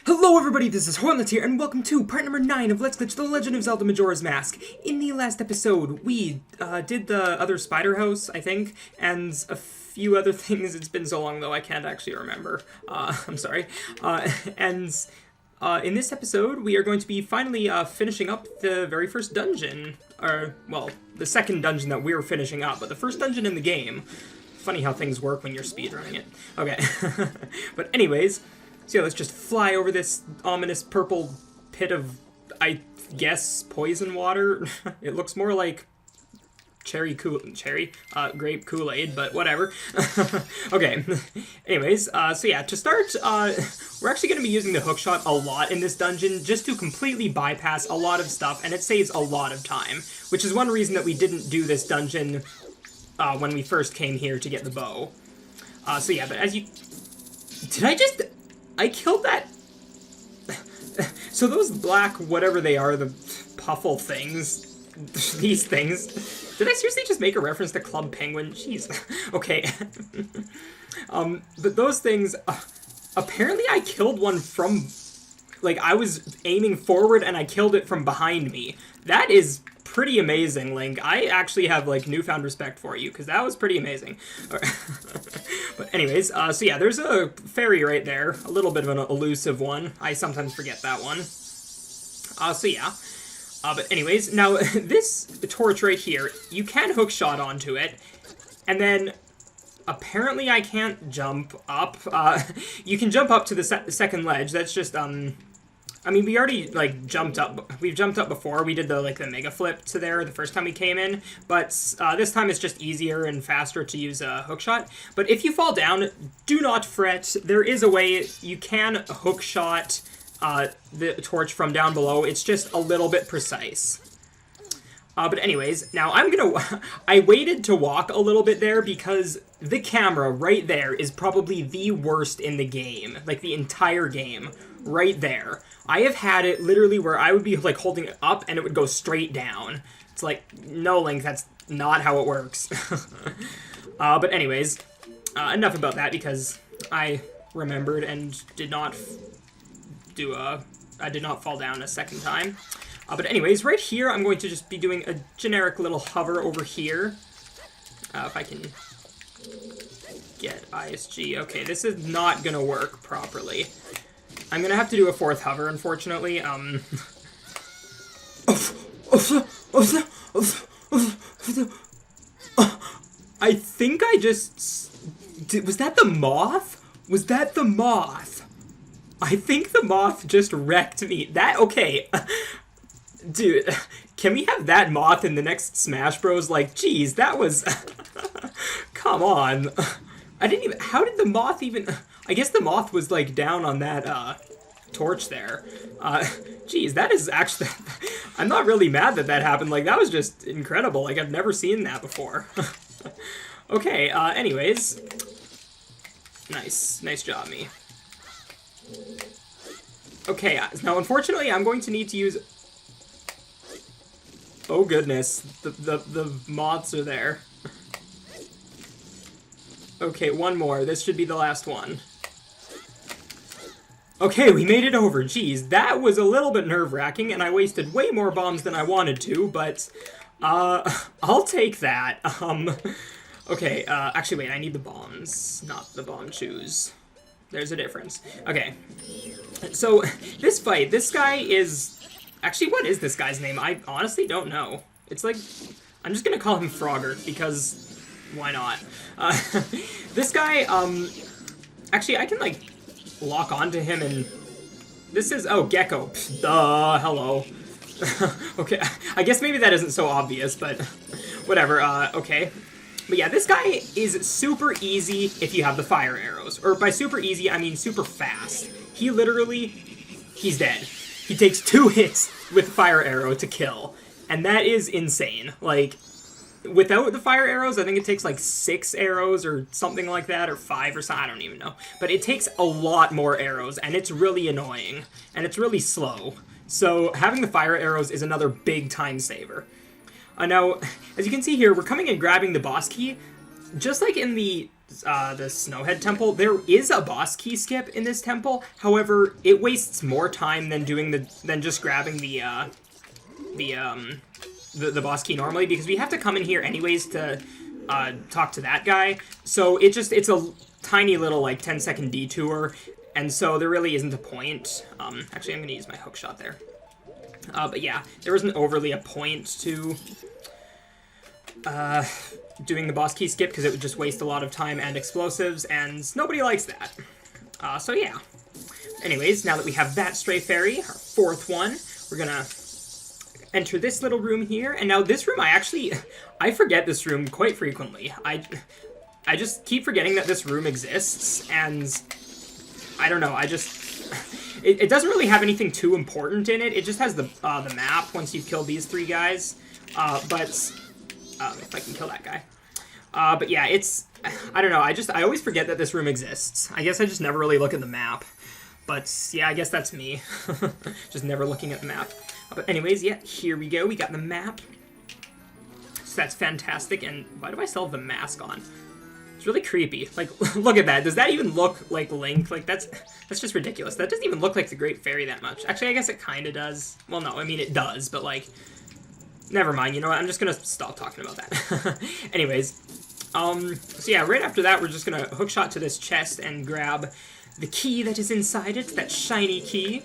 Hello everybody, this is Hornlitz here, and welcome to part number 9 of Let's Glitch The Legend of Zelda Majora's Mask. In the last episode, we did the other spider house, I think, and a few other things. It's been so long, though, I can't actually remember. I'm sorry. In this episode, we are going to be finally finishing up the very first dungeon. Or, well, the second dungeon that we're finishing up, but the first dungeon in the game. Funny how things work when you're speedrunning it. Okay. But anyways... So yeah, let's just fly over this ominous purple pit of, I guess, poison water. It looks more like grape Kool-Aid, but whatever. Okay, anyways, so yeah, to start, we're actually going to be using the hookshot a lot in this dungeon, just to completely bypass a lot of stuff, and it saves a lot of time, which is one reason that we didn't do this dungeon when we first came here to get the bow. So yeah, but as you... I killed that... So those black, whatever they are, the puffle things, these things, did I seriously just make a reference to Club Penguin? Jeez. Okay. But those things, apparently I killed one from, like, I was aiming forward and I killed it from behind me. That is pretty amazing, Link. I actually have, like, newfound respect for you, because that was pretty amazing. But anyways, so yeah, there's a fairy right there. A little bit of an elusive one. I sometimes forget that one. So yeah. But anyways, now, this torch right here, you can hookshot onto it, and then... Apparently I can't jump up. You can jump up to the second ledge. That's just, I mean, we already, like, jumped up. We've jumped up before. We did the mega flip to there the first time we came in. But this time it's just easier and faster to use a hookshot. But if you fall down, do not fret. There is a way you can hookshot the torch from down below. It's just a little bit precise. But anyways, now I waited to walk a little bit there because the camera right there is probably the worst in the game. Like, the entire game. Right there. I have had it literally where I would be, like, holding it up and it would go straight down. It's like, no, Link, that's not how it works. But anyways, enough about that because I remembered and did not I did not fall down a second time. But anyways, right here, I'm going to just be doing a generic little hover over here. If I can get ISG. Okay, this is not going to work properly. I'm going to have to do a fourth hover, unfortunately. I think I just... Was that the moth? Was that the moth? I think the moth just wrecked me. Okay. Dude, can we have that moth in the next Smash Bros? Like, geez, that was... Come on. I didn't even... How did the moth even... I guess the moth was, like, down on that, torch there. Geez, that is actually... I'm not really mad that that happened. Like, that was just incredible. Like, I've never seen that before. Okay, anyways. Nice job, me. Okay, now, unfortunately, I'm going to need to use... Oh, goodness. The moths are there. Okay, one more. This should be the last one. Okay, we made it over. Jeez, that was a little bit nerve-wracking, and I wasted way more bombs than I wanted to, but, I'll take that. Okay, actually, wait, I need the bombs, not the bomb shoes. There's a difference. Okay, so, this fight, this guy is... Actually, what is this guy's name? I honestly don't know. It's like... I'm just gonna call him Frogger, because... Why not? This guy, Actually, I can, like... lock onto him and... This is... Oh, Gecko. Duh, hello. Okay, I guess maybe that isn't so obvious, but... Whatever, okay. But yeah, this guy is super easy if you have the fire arrows. Or by super easy, I mean super fast. He literally... He's dead. He takes 2 hits with fire arrow to kill. And that is insane. Like... Without the fire arrows, I think it takes like 6 arrows or something like that, or 5 or something, I don't even know. But it takes a lot more arrows, and it's really annoying, and it's really slow. So having the fire arrows is another big time saver. Now, as you can see here, we're coming and grabbing the boss key. Just like in the the Snowhead Temple. There is a boss key skip in this temple. However, it wastes more time than just grabbing the boss key normally, because we have to come in here anyways to talk to that guy. So it's a tiny little like 10-second detour, and so there really isn't a point. Actually, I'm gonna use my hook shot there. But yeah, there isn't overly a point to doing the boss key skip, because it would just waste a lot of time and explosives, and nobody likes that. So yeah. Anyways, now that we have that stray fairy, our fourth one, we're gonna enter this little room here. And now this room, I forget this room quite frequently. I just keep forgetting that this room exists, and I don't know, it doesn't really have anything too important in it. It just has the map once you've killed these three guys. If I can kill that guy. But yeah, I don't know, I always forget that this room exists. I guess I just never really look at the map. But yeah, I guess that's me. Just never looking at the map. But anyways, yeah, here we go. We got the map. So that's fantastic. And why do I still have the mask on? It's really creepy. Like, look at that. Does that even look like Link? Like, that's just ridiculous. That doesn't even look like the Great Fairy that much. Actually, I guess it kind of does. Well, no, I mean, it does, but like, never mind. You know what? I'm just going to stop talking about that. Anyways, so yeah, right after that, we're just going to hookshot to this chest and grab the key that is inside it, that shiny key.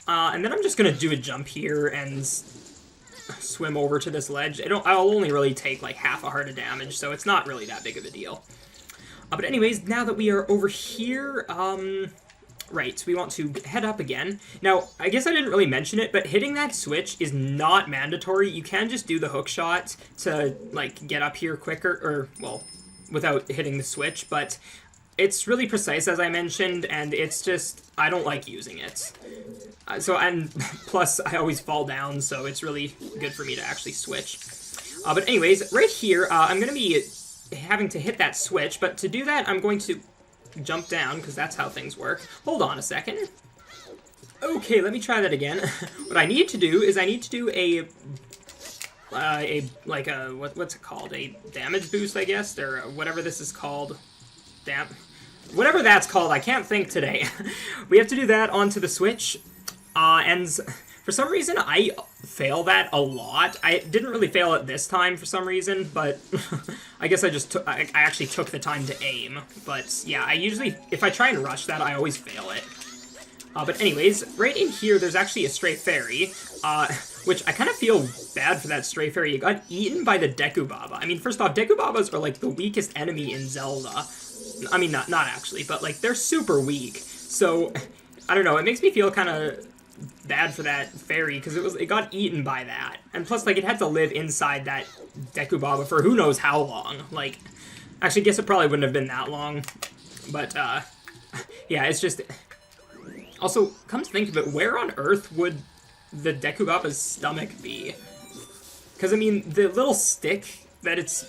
And then I'm just going to do a jump here and swim over to this ledge. I'll only really take like half a heart of damage, so it's not really that big of a deal. But anyways, now that we are over here, right, so we want to head up again. Now, I guess I didn't really mention it, but hitting that switch is not mandatory. You can just do the hook shot to, like, get up here quicker, or, well, without hitting the switch, but it's really precise, as I mentioned, and it's just, I don't like using it. And plus, I always fall down, so it's really good for me to actually switch. But anyways, right here, I'm going to be having to hit that switch, but to do that, I'm going to jump down, because that's how things work. Hold on a second. Okay, let me try that again. What I need to do is I need to do what's it called? A damage boost, I guess, or whatever this is called. Whatever that's called, I can't think today. We have to do that onto the switch, and for some reason I fail that a lot. I didn't really fail it this time for some reason, but I guess I actually took the time to aim. But yeah, I usually, if I try and rush that, I always fail it. But anyways, right in here, there's actually a stray fairy, which I kind of feel bad for that stray fairy. It got eaten by the Deku Baba. I mean, first off, Deku Babas are like the weakest enemy in Zelda. I mean, not actually, but like they're super weak. So I don't know. It makes me feel kind of bad for that fairy, because it got eaten by that, and plus like it had to live inside that Deku Baba for who knows how long. Like, actually, I guess it probably wouldn't have been that long, but yeah, it's just. Also, come to think of it, where on earth would the Deku Baba's stomach be? Because I mean, the little stick that it's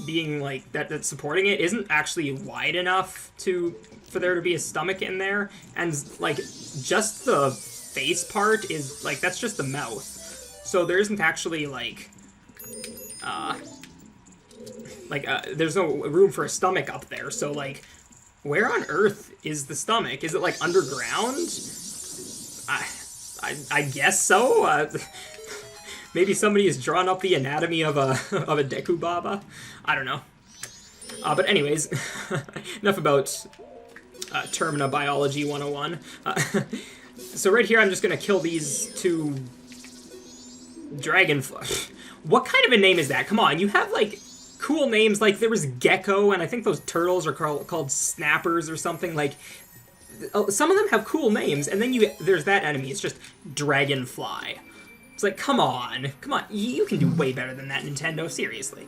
being like that's supporting it isn't actually wide enough for there to be a stomach in there, and like just the face part is like, that's just the mouth, so there isn't actually like there's no room for a stomach up there. So like, where on earth is the stomach? Is it like underground? I guess so. Maybe somebody has drawn up the anatomy of a Deku Baba. I don't know. But anyways, enough about Termina Biology 101. So right here, I'm just gonna kill these two dragonfly. What kind of a name is that? Come on, you have like cool names. Like there was Gecko, and I think those turtles are called Snappers or something. Like some of them have cool names, and then there's that enemy. It's just Dragonfly. It's like, come on, you can do way better than that, Nintendo. Seriously.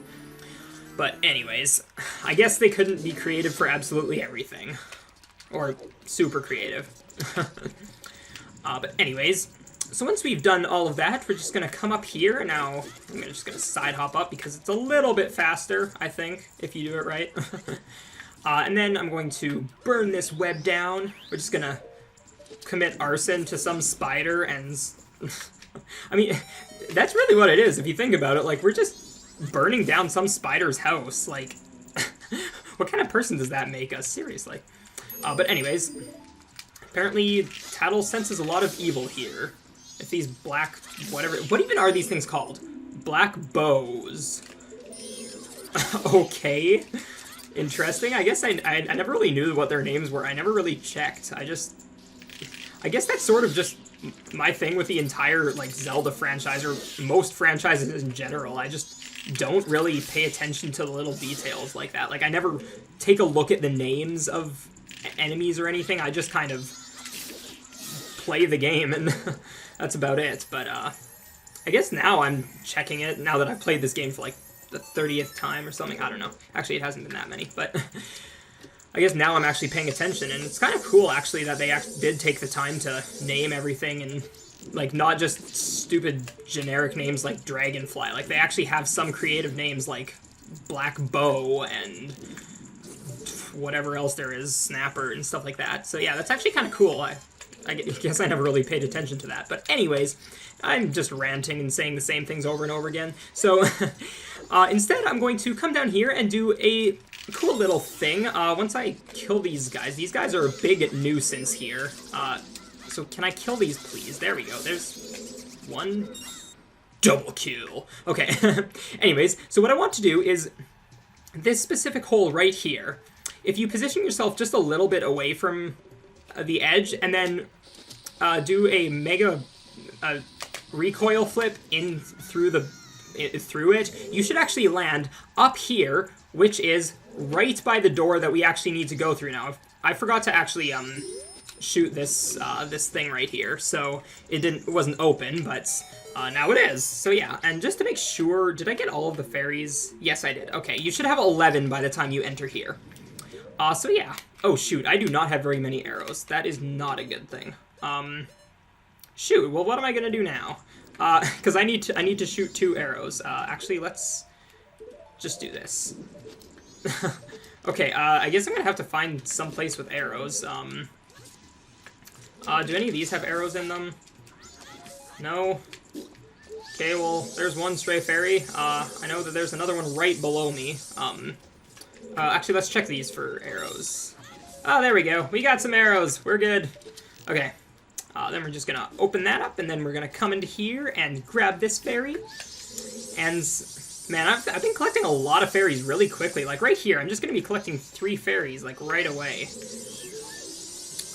But anyways, I guess they couldn't be creative for absolutely everything, or super creative. But anyways, so once we've done all of that, we're just going to come up here. Now, I'm just going to side hop up because it's a little bit faster, I think, if you do it right. And then I'm going to burn this web down. We're just going to commit arson to some spider, and I mean, that's really what it is if you think about it. Like, we're just burning down some spider's house. Like, What kind of person does that make us? Seriously. But anyways, apparently Tattle senses a lot of evil here. If these black, whatever, what even are these things called? Black bows. Okay. Interesting. I guess I never really knew what their names were. I never really checked. I guess that's sort of just my thing with the entire, like, Zelda franchise, or most franchises in general. I just don't really pay attention to the little details like that. Like, I never take a look at the names of enemies or anything. I just kind of play the game, and that's about it. But, I guess now I'm checking it, now that I've played this game for, like, the 30th time or something. I don't know. Actually, it hasn't been that many, but I guess now I'm actually paying attention, and it's kind of cool, actually, that they did take the time to name everything, and, like, not just stupid generic names like Dragonfly. Like, they actually have some creative names like Black Bow and whatever else there is, Snapper and stuff like that. So yeah, that's actually kind of cool. I guess I never really paid attention to that. But anyways, I'm just ranting and saying the same things over and over again. So instead, I'm going to come down here and do a cool little thing. Once I kill these guys are a big nuisance here. So can I kill these, please? There we go. There's one. Double kill. Okay. Anyways, so what I want to do is this specific hole right here. If you position yourself just a little bit away from the edge, and then do a mega recoil flip in through it, you should actually land up here, which is right by the door that we actually need to go through now. I forgot to actually shoot this this thing right here, so it wasn't open, but now it is. So yeah, and just to make sure, did I get all of the fairies? Yes, I did. Okay, you should have 11 by the time you enter here. So yeah. Oh shoot, I do not have very many arrows. That is not a good thing. Shoot, well what am I gonna do now? Because I need to shoot 2 arrows. Actually, let's just do this. Okay, I guess I'm gonna have to find some place with arrows. Do any of these have arrows in them? No? Okay, well, there's one stray fairy. I know that there's another one right below me. Actually, let's check these for arrows. Oh, there we go. We got some arrows. We're good. Okay. Then we're just gonna open that up, and then we're gonna come into here and grab this fairy. And, man, I've been collecting a lot of fairies really quickly. Like, right here, I'm just gonna be collecting 3 fairies, like, right away.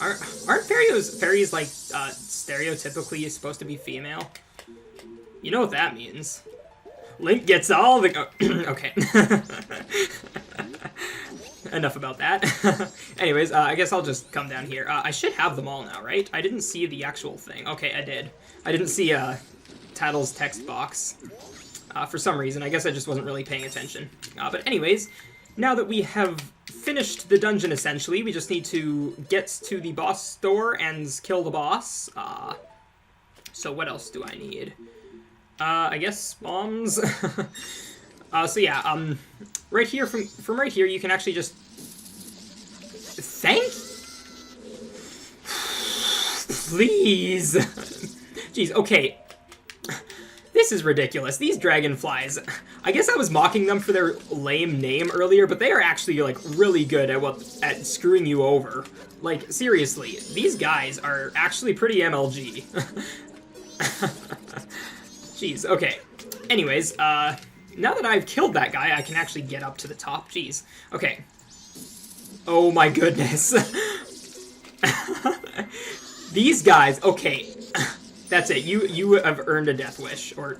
Aren't fairies like, stereotypically supposed to be female? You know what that means. Link gets all the... okay. Enough about that. Anyways, I guess I'll just come down here. I should have them all now, right? I didn't see the actual thing. Okay, I did. I didn't see Tattle's text box for some reason. I guess I just wasn't really paying attention. But anyways, now that we have finished the dungeon, essentially, we just need to get to the boss door and kill the boss. So what else do I need? I guess bombs. So yeah, right here, from right here, you can actually just... Please! Jeez, okay. This is ridiculous. These dragonflies, I guess I was mocking them for their lame name earlier, but they are actually, like, really good at screwing you over. Like, seriously, these guys are actually pretty MLG. Jeez, okay. Anyways, now that I've killed that guy, I can actually get up to the top. Jeez. Okay. Oh my goodness. These guys, okay. That's it. You have earned a death wish. Or,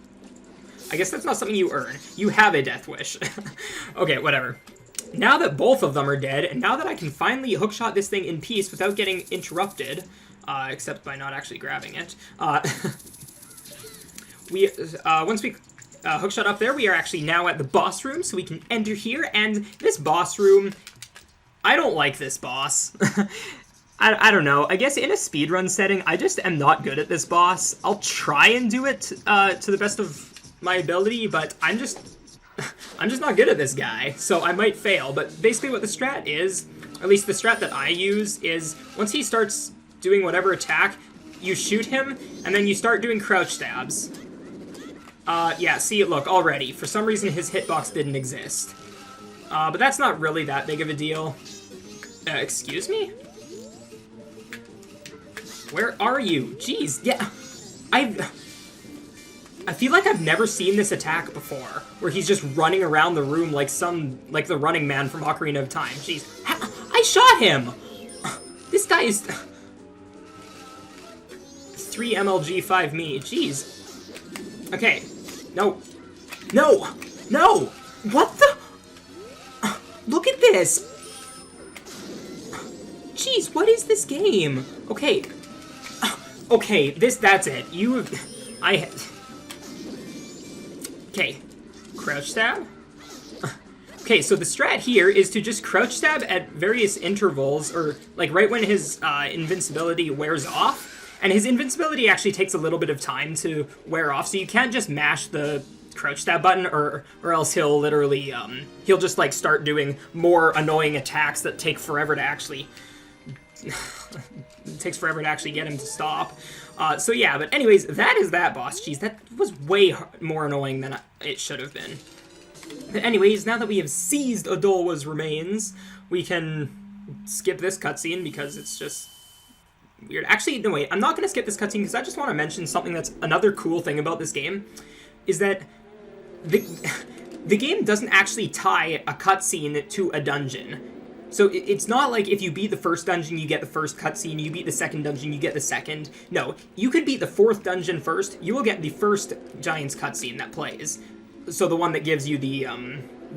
I guess that's not something you earn. You have a death wish. Okay, whatever. Now that both of them are dead, and now that I can finally hookshot this thing in peace without getting interrupted, except by not actually grabbing it, once we hookshot up there, we are actually now at the boss room, so we can enter here, and this boss room, I don't like this boss. I don't know, I guess in a speedrun setting, I just am not good at this boss. I'll try and do it to the best of my ability, but I'm just not good at this guy, so I might fail. But basically what the strat is, or at least the strat that I use, is once he starts doing whatever attack, you shoot him, and then you start doing crouch stabs. Yeah, see, look, already. For some reason, his hitbox didn't exist. But that's not really that big of a deal. Excuse me? Where are you? Jeez, yeah. I feel like I've never seen this attack before, where he's just running around the room like the running man from Ocarina of Time. Jeez. I shot him! This guy is... 3 MLG, 5 me. Jeez. Okay. No. No! No! What the... Look at this! Jeez, what is this game? Okay. Okay, that's it. Okay. Crouch stab? Okay, so the strat here is to just crouch stab at various intervals, or, like, right when his invincibility wears off. And his invincibility actually takes a little bit of time to wear off, so you can't just mash the crouch stab button, or else he'll literally, he'll just, like, start doing more annoying attacks that take forever to actually... it takes forever to actually get him to stop. So yeah, but anyways, that is that boss. Jeez, that was way more annoying than it should have been. But anyways, now that we have seized Adolwa's remains, we can skip this cutscene because it's just weird. Actually, no, wait, I'm not going to skip this cutscene because I just want to mention something that's another cool thing about this game, is that the game doesn't actually tie a cutscene to a dungeon. So it's not like if you beat the first dungeon, you get the first cutscene, you beat the second dungeon, you get the second. No, you could beat the 4th dungeon first, you will get the first Giant's cutscene that plays. So the one that gives you the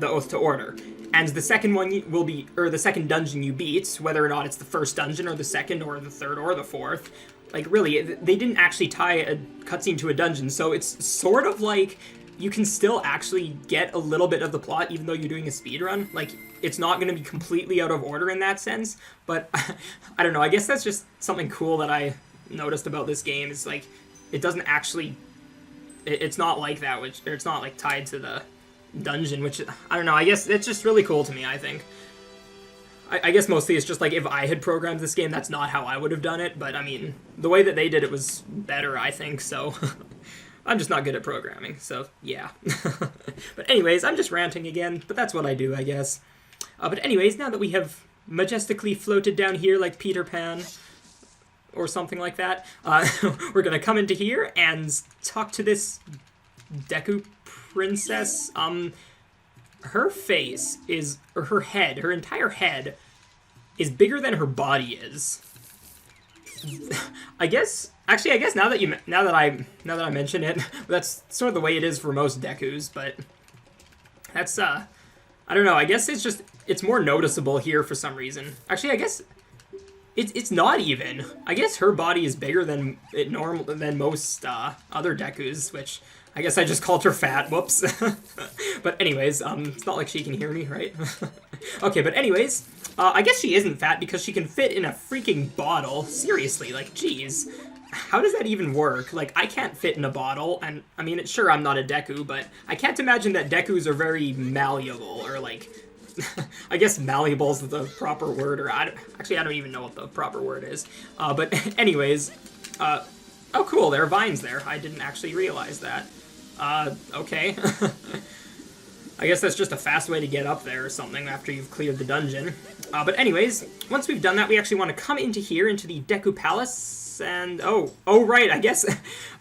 Oath to Order. And the second one will be, or the second dungeon you beat, whether or not it's the first dungeon, or the second, or the third, or the 4th. Like, really, they didn't actually tie a cutscene to a dungeon, so it's sort of like you can still actually get a little bit of the plot even though you're doing a speedrun. Like, it's not going to be completely out of order in that sense, but I don't know, I guess that's just something cool that I noticed about this game. It's like, it doesn't actually, it's not like that, or it's not like tied to the dungeon, which, I don't know, I guess it's just really cool to me, I think. I guess mostly it's just like, if I had programmed this game, that's not how I would have done it, but I mean, the way that they did it was better, I think, so... I'm just not good at programming, so yeah. But anyways, I'm just ranting again, but that's what I do, I guess. But anyways, now that we have majestically floated down here like Peter Pan, or something like that, we're gonna come into here and talk to this Deku princess. Her face is, or her head, her entire head is bigger than her body is. I guess now that I mention it, that's sort of the way it is for most Dekus, but that's I don't know, I guess it's more noticeable here for some reason. Actually, I guess it's not even. I guess her body is bigger than most other Dekus, which I guess I just called her fat. Whoops. But anyways, it's not like she can hear me, right? Okay, but anyways, I guess she isn't fat because she can fit in a freaking bottle. Seriously, like, geez. How does that even work? Like, I can't fit in a bottle, and, I mean, sure, I'm not a Deku, but I can't imagine that Dekus are very malleable, or, like, I guess malleable is the proper word, or, actually, I don't even know what the proper word is. But anyways, oh, cool, there are vines there. I didn't actually realize that. Okay. I guess that's just a fast way to get up there or something after you've cleared the dungeon. But anyways, once we've done that, we actually want to come into here, into the Deku Palace, and oh, right, I guess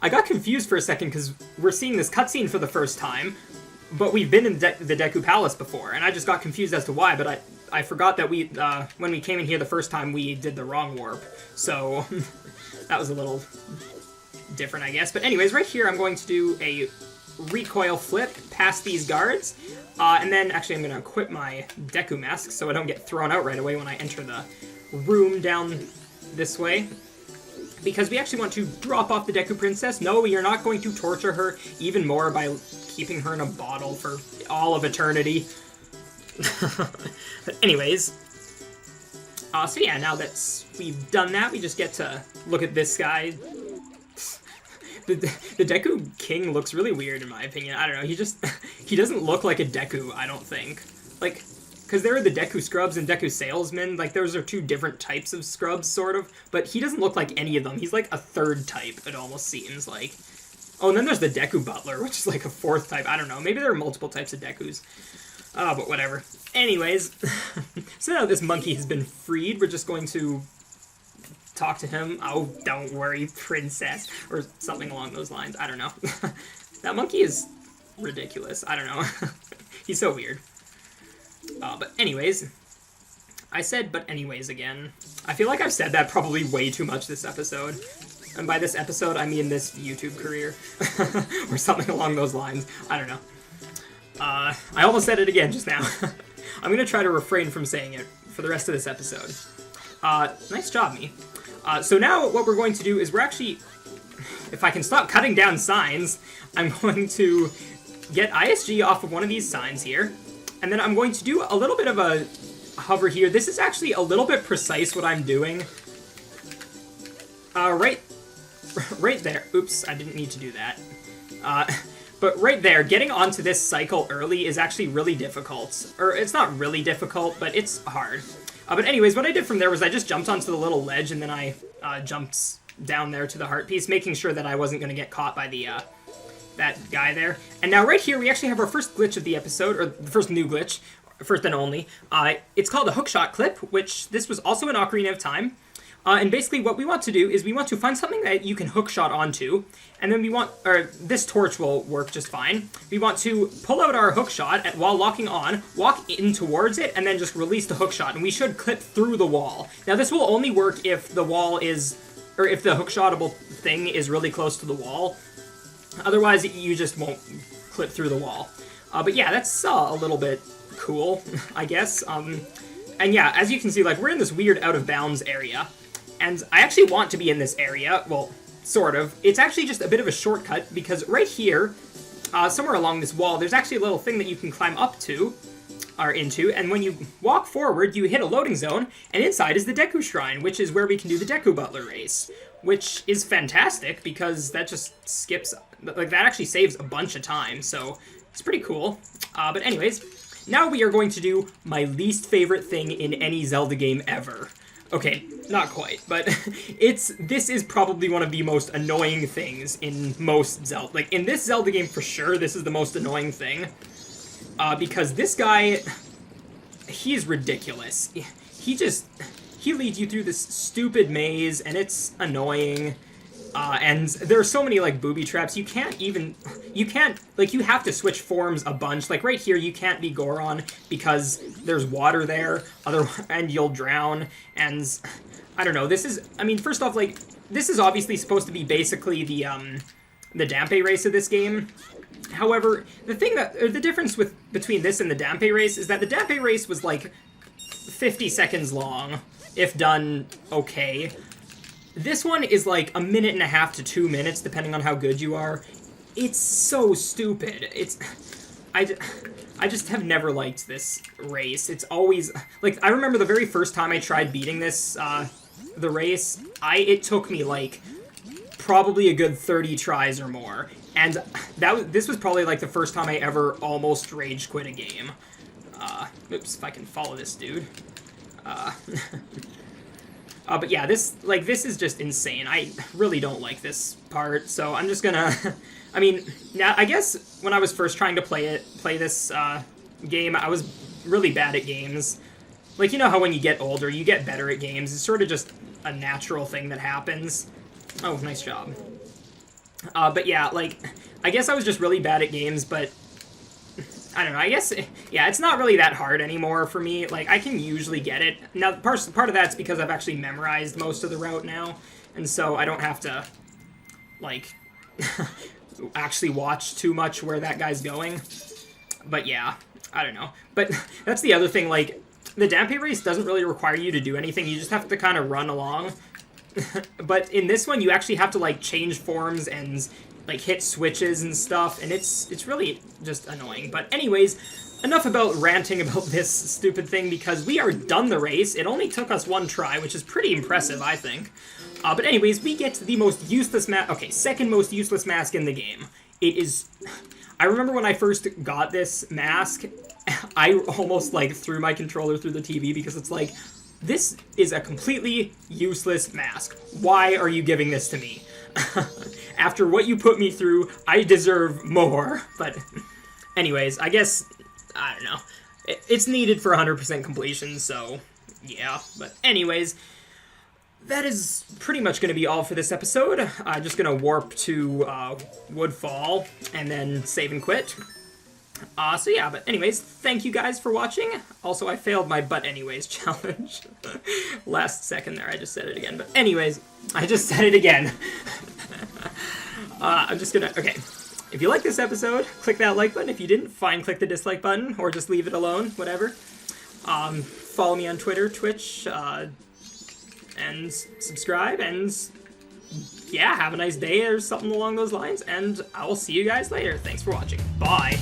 I got confused for a second because we're seeing this cutscene for the first time, but we've been in the Deku Palace before, and I just got confused as to why, but I forgot that when we came in here the first time, we did the wrong warp, so that was a little different, I guess. But anyways, right here I'm going to do a recoil flip past these guards, and then actually I'm going to equip my Deku mask so I don't get thrown out right away when I enter the room down this way. Because we actually want to drop off the Deku Princess. No, we are not going to torture her even more by keeping her in a bottle for all of eternity. But anyways, so yeah, now that we've done that, we just get to look at this guy. The Deku King looks really weird in my opinion. I don't know, he doesn't look like a Deku, I don't think. Like, because there are the Deku Scrubs and Deku Salesmen, like those are two different types of Scrubs, sort of, but he doesn't look like any of them. He's like a third type, it almost seems like. Oh, and then there's the Deku Butler, which is like a fourth type. I don't know, maybe there are multiple types of Dekus. But whatever. Anyways, so now this monkey has been freed, we're just going to talk to him. Oh, don't worry, princess. Or something along those lines. I don't know. That monkey is ridiculous. I don't know. He's so weird. But anyways, I said but anyways again. I feel like I've said that probably way too much this episode. And by this episode, I mean this YouTube career. Or something along those lines. I don't know. I almost said it again just now. I'm going to try to refrain from saying it for the rest of this episode. Nice job, me. So now what we're going to do is we're actually... If I can stop cutting down signs, I'm going to get ISG off of one of these signs here. And then I'm going to do a little bit of a hover here. This is actually a little bit precise what I'm doing. Right there. Oops, I didn't need to do that. But right there, getting onto this cycle early is actually really difficult. Or, it's not really difficult, but it's hard. But anyways, what I did from there was I just jumped onto the little ledge, and then I jumped down there to the heart piece, making sure that I wasn't going to get caught by the that guy there. And now right here, we actually have our first glitch of the episode, or the first new glitch, first and only. It's called a hookshot clip, which this was also in Ocarina of Time. And basically what we want to do is we want to find something that you can hookshot onto, and then we want, or this torch will work just fine. We want to pull out our hookshot and while locking on, walk in towards it, and then just release the hookshot, and we should clip through the wall. Now this will only work if the wall is, or if the hookshotable thing is really close to the wall. Otherwise, you just won't clip through the wall. But yeah, that's a little bit cool, I guess. And yeah, as you can see, like, we're in this weird out-of-bounds area. And I actually want to be in this area, well, sort of. It's actually just a bit of a shortcut, because right here, somewhere along this wall, there's actually a little thing that you can climb up to, or into, and when you walk forward, you hit a loading zone, and inside is the Deku Shrine, which is where we can do the Deku Butler race, which is fantastic, because that just skips, like, that actually saves a bunch of time, so it's pretty cool. But anyways, now we are going to do my least favorite thing in any Zelda game ever. Okay, not quite, but this is probably one of the most annoying things in most Zelda. Like, in this Zelda game, for sure, this is the most annoying thing. Because this guy, he is ridiculous. He leads you through this stupid maze, and it's annoying. And there are so many, like, booby traps, you have to switch forms a bunch. Like, right here, you can't be Goron because there's water there, and you'll drown, and, I don't know, this is, I mean, first off, like, this is obviously supposed to be basically the Dampé race of this game. However, the difference between this and the Dampé race is that the Dampé race was, like, 50 seconds long, if done okay. This one is like 1.5 minutes to 2 minutes, depending on how good you are. It's so stupid. I just have never liked this race. It's always, like, I remember the very first time I tried beating this, the race, it took me, like, probably a good 30 tries or more. And this was probably, like, the first time I ever almost rage quit a game. Oops, if I can follow this dude. But yeah, this is just insane. I really don't like this part, so I'm just gonna... I mean, now, I guess when I was first trying to play this game, I was really bad at games. Like, you know how when you get older, you get better at games. It's sort of just a natural thing that happens. Oh, nice job. But yeah, like, I guess I was just really bad at games, but... I don't know, I guess, yeah, it's not really that hard anymore for me. Like, I can usually get it. Now, part of that's because I've actually memorized most of the route now, and so I don't have to, like, actually watch too much where that guy's going. But yeah, I don't know. But that's the other thing, like, the Dampé race doesn't really require you to do anything. You just have to kind of run along. But in this one, you actually have to, like, change forms and... like, hit switches and stuff, and it's really just annoying. But anyways, enough about ranting about this stupid thing, because we are done the race. It only took us one try, which is pretty impressive, I think. But anyways, we get the most useless second most useless mask in the game. It is... I remember when I first got this mask, I almost, like, threw my controller through the TV, because it's like, this is a completely useless mask. Why are you giving this to me? After what you put me through, I deserve more. But anyways, I guess I don't know. It's needed for 100% completion, so yeah. But anyways, that is pretty much going to be all for this episode. I'm just going to warp to Woodfall and then save and quit. So yeah, but anyways, thank you guys for watching. Also, I failed my but anyways challenge. Last second there, I just said it again. But anyways, I just said it again. I'm just gonna, okay. If you like this episode, click that like button. If you didn't, fine, click the dislike button, or just leave it alone, whatever. Follow me on Twitter, Twitch, and subscribe, and yeah, have a nice day or something along those lines, and I will see you guys later. Thanks for watching. Bye.